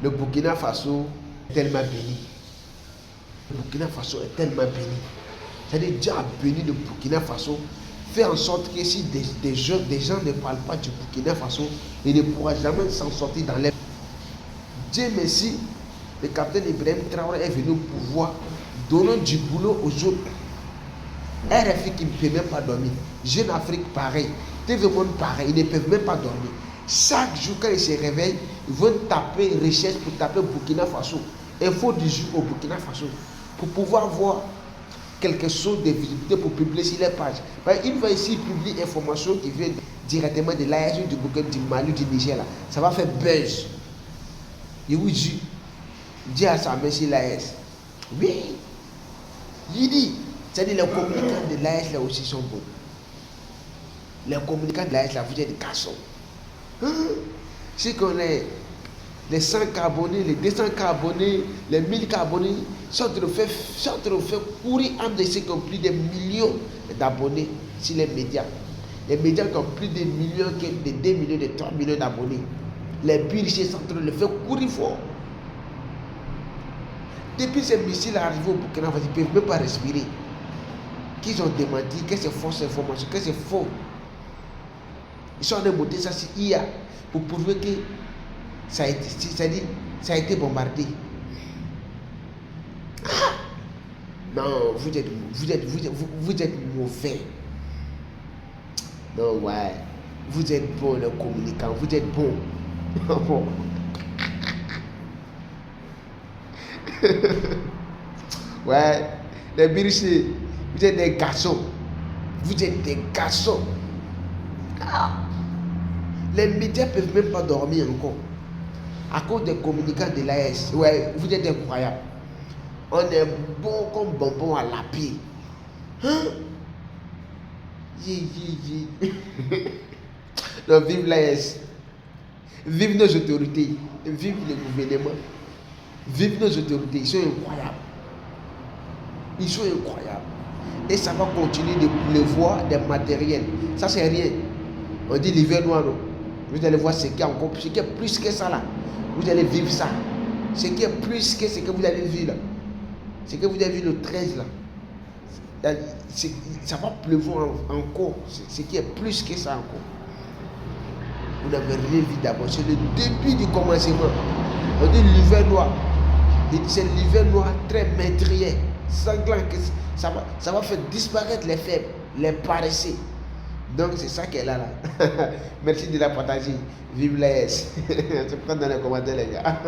Le Burkina Faso est tellement béni. Le Burkina Faso est tellement béni. C'est-à-dire Dieu a béni le Burkina Faso, fait en sorte que si des gens ne parlent pas du Burkina Faso, il ne pourra jamais s'en sortir dans les... Dieu merci, le capitaine Ibrahim Traoré est venu au pouvoir, donnant du boulot aux autres. RFI qui ne peut même pas dormir. Jeune Afrique pareil. TV Monde pareil. Ils ne peuvent même pas dormir. Chaque jour quand ils se réveillent, ils vont taper recherche pour taper Burkina Faso. Info du jour au Burkina Faso. Pour pouvoir voir quelque chose de visibilité pour publier sur les pages. Une fois ici, il publie information qui vient directement de l'AS du Burkina, du Mali, du Niger. Là. Ça va faire buzz. Et oui, Dieu a sa main sur l'AS. Oui. Il dit, c'est-à-dire les communicants de l'AS là aussi sont bons. Les communicants de l'AS là, vous êtes des garçons. Si qu'on est les 100 abonnés, les 200 abonnés, les 1000 abonnés, sont en train de faire courir entre ceux qui ont plus de millions d'abonnés sur les médias. Les médias qui ont plus de millions, de 2 millions, de 3 millions d'abonnés. Les biches sont en train de le faire courir fort. Depuis ces missiles arrivés au Burkina Faso, ils ne peuvent même pas respirer. Qu'ils ont démenti, que c'est fausse information, que c'est faux. Ils sont en train de monter ça sur IA pour prouver que ça a été bombardé. Ah! Non, vous êtes mauvais. Non, ouais. Vous êtes bon, le communicant. Vous êtes bon. Ouais. Les birchés, vous êtes des garçons. Vous êtes des garçons. Ah! Les médias ne peuvent même pas dormir encore. À cause des communicants de l'AS. Ouais, vous êtes incroyables. On est bon comme bonbon à l'appui. Hein? Non, vive l'AS. Vive nos autorités. Vive le gouvernement. Vive nos autorités. Ils sont incroyables. Ils sont incroyables. Et ça va continuer de pleuvoir des matériels. Ça, c'est rien. On dit l'hiver noir, non? Vous allez voir ce qui est plus que ça là. Vous allez vivre ça. Ce qui est plus que ce que vous allez vivre là. Ce que vous avez vu le 13 là. Ça va pleuvoir encore. Ce qui est plus que ça encore. Vous n'avez rien vu d'abord. C'est le début du commencement. On dit l'hiver noir. C'est l'hiver noir très meurtrier, sanglant. Ça va faire disparaître les faibles, les paresseux. Donc c'est ça qu'elle a là. Merci de la partager. Vive l'AS. Je prends dans les commentaires les gars.